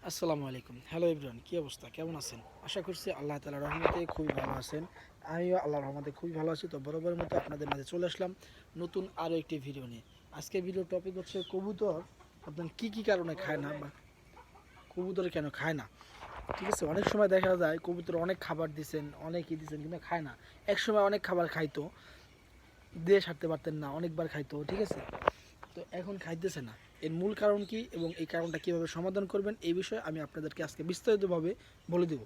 আসসালামু আলাইকুম। Hello everyone, কী অবস্থা, কেমন আছেন? আশা করছি আল্লাহ তাআলার রহমতে খুবই ভালো আছেন। আমিও আল্লাহর রহমতে খুবই ভালো আছি। তো বরাবরের মতো আপনাদের মাঝে চলে আসলাম নতুন আরও একটি ভিডিও নিয়ে। আজকের ভিডিওর টপিক হচ্ছে কবুতর আপনার কী কারণে খায় না বা কবুতর কেন খায় না। ঠিক আছে, অনেক সময় দেখা যায় কবুতর অনেক খাবার দিছেন, অনেকই দিছেন কিন্তু খায় না। এক সময় অনেক খাবার খাইতো, দিয়ে সারতে পারতেন না, অনেকবার খাইতো, ঠিক আছে? তো এখন খাইতেছে না। এর মূল কারণ কি এবং এই কারণটা কীভাবে সমাধান করবেন এই বিষয়ে আমি আপনাদেরকে আজকে বিস্তারিতভাবে বলে দেব।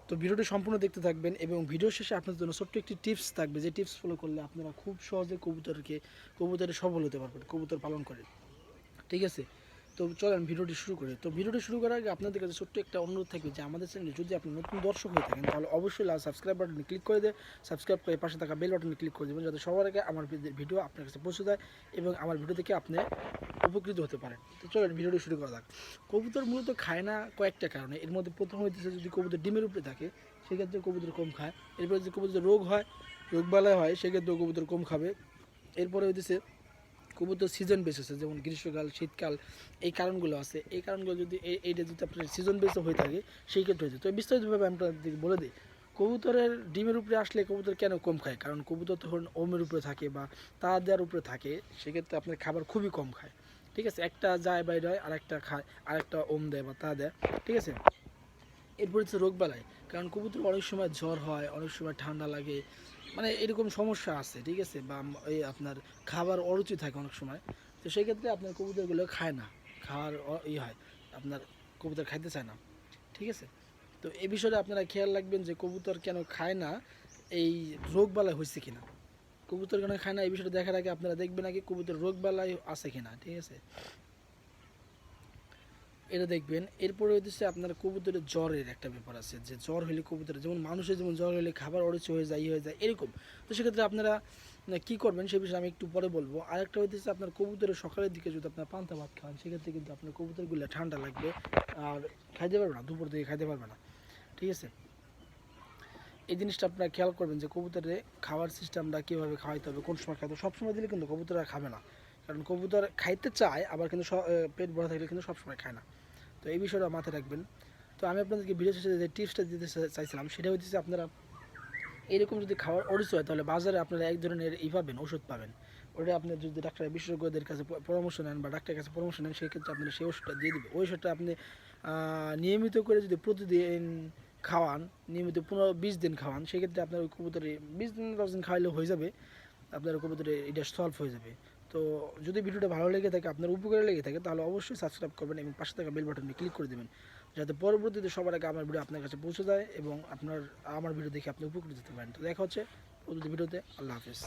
তো ভিডিওটি সম্পূর্ণ দেখতে থাকবেন এবং ভিডিও শেষে আপনাদের জন্য ছোট্ট একটি টিপস থাকবে, যে টিপস ফলো করলে আপনারা খুব সহজে কবুতরে সফল হতে পারবেন কবুতর পালন করে। ঠিক আছে, তো চলেন ভিডিওটি শুরু করি। তো ভিডিওটি শুরু করার আগে আপনাদের কাছে ছোট্ট একটা অনুরোধ থাকবে যে আমাদের চ্যানেলে যদি আপনি নতুন দর্শক হয়ে থাকেন তাহলে অবশ্যই লাল সাবস্ক্রাইব বাটনে ক্লিক করে দিয়ে সাবস্ক্রাইব করে পাশে থাকা বেল বাটনে ক্লিক করে দেবেন, যাতে সবার আগে আমার ভিডিও আপনার কাছে পৌঁছে যায় এবং আমার ভিডিও থেকে আপনি উপকৃত হতে পারেন। তো চলেন ভিডিওটি শুরু করা যাক। কবুতর মূলত খায় না কয়েকটা কারণে। এর মধ্যে প্রথম হইতেছে, যদি কবুতর ডিমের উপরে থাকে সেক্ষেত্রে কবুতর কম খায়। এরপরে যদি কবুতর রোগবালাই হয় সেক্ষেত্রেও কবুতর কম খাবে। এরপরে হইতেছে কবুতর সিজন বেস আছে, যেমন গ্রীষ্মকাল, শীতকাল, এই কারণগুলো আছে। এই কারণগুলো যদি এইটা যদি আপনার সিজন বেসে হয়ে থাকে সেই ক্ষেত্রে হয়েছে। তো বিস্তারিতভাবে আমরা বলে দিই। কবুতরের ডিমের উপরে আসলে কবুতর কেন কম খায়, কারণ কবুতর তখন ওমের উপরে থাকে বা তা দেওয়ার উপরে থাকে, সেক্ষেত্রে আপনার খাবার খুবই কম খায়। ঠিক আছে, একটা যায় বাইরে হয়, আরেকটা খায়, আরেকটা ওম দেয় বা তা দেয়। ঠিক আছে, এরপর হচ্ছে রোগবালাই, কারণ কবুতর অনেক সময় জ্বর হয়, অনেক সময় ঠান্ডা লাগে, মানে এরকম সমস্যা আছে। ঠিক আছে, বা এই আপনার খাবার অরুচি থাকে অনেক সময়। তো সেই ক্ষেত্রে আপনার কবুতরগুলো খায় না, খাওয়ার হয় আপনার কবুতর খাইতে চায় না। ঠিক আছে, তো এই বিষয়ে আপনারা খেয়াল রাখবেন যে কবুতর কেন খায় না, এই রোগবালাই হয়েছে কিনা। কবুতর কেন খায় না এই বিষয়টা দেখার আগে আপনারা দেখবেন আগে কবুতর রোগবালাই আছে কিনা। ঠিক আছে, এটা দেখবেন। এরপরে হচ্ছে আপনার কবুতরের জ্বরের একটা ব্যাপার আছে, যে জ্বর হলে কবুতরের, যেমন মানুষের যেমন জ্বর হলে খাবার অরুচি হয়ে যায় এরকম। তো সেক্ষেত্রে আপনারা কী করবেন সে বিষয়ে আমি একটু পরে বলবো। আরেকটা হইতেছে, আপনার কবুতরের সকালের দিকে যদি আপনার পান্তা ভাত খান সেক্ষেত্রে কিন্তু আপনার কবুতরগুলো ঠান্ডা লাগবে আর খাইতে পারবে না, দুপুর দিকে খাইতে পারবে না। ঠিক আছে, এই জিনিসটা আপনারা খেয়াল করবেন যে কবুতরের খাওয়ার সিস্টেমটা কীভাবে খাওয়াইতে হবে, কোন সময় খাইতে হবে। সবসময় দিলে কিন্তু কবুতর আর খাবে না, কারণ কবুতর খাইতে চায় আবার কিন্তু পেট ভরা থাকলে কিন্তু সবসময় খায় না। তো এই বিষয়টা মাথায় রাখবেন। তো আমি আপনাদেরকে ভিডিও শেষে যে টিপসটা দিতে চাইছিলাম সেটা হচ্ছে, আপনারা এরকম যদি খাওয়ার অরুচি হয় তাহলে বাজারে আপনারা এক ধরনের পাবেন, ওষুধ পাবেন। ওটা আপনি যদি ডাক্তার বিশেষজ্ঞদের কাছে পরামর্শ নেন বা ডাক্তারের কাছে পরামর্শ নেন, সেক্ষেত্রে আপনারা সেই ওষুধটা দিয়ে দেবে। ওই ওষুধটা আপনি নিয়মিত করে যদি প্রতিদিন খাওয়ান, নিয়মিত 15-20 দিন খাওয়ান, সেক্ষেত্রে আপনার ওই কবুতরে 20 দিন 10 দিন খাওয়াইলে হয়ে যাবে, আপনার কবুতরে এটা সলভ হয়ে যাবে। তো যদি ভিডিওটা ভালো লেগে থাকে, আপনার উপকারে লেগে থাকে, তাহলে অবশ্যই সাবস্ক্রাইব করবেন এবং পাশে থাকা বেল বাটনে ক্লিক করে দেবেন, যাতে পরবর্তীতে সবার আগে আমার ভিডিও আপনার কাছে পৌঁছে যায় এবং আমার ভিডিও দেখে আপনি উপকৃত হতে পারেন। তো দেখা হচ্ছে পরবর্তী ভিডিওতে। আল্লাহ হাফিজ।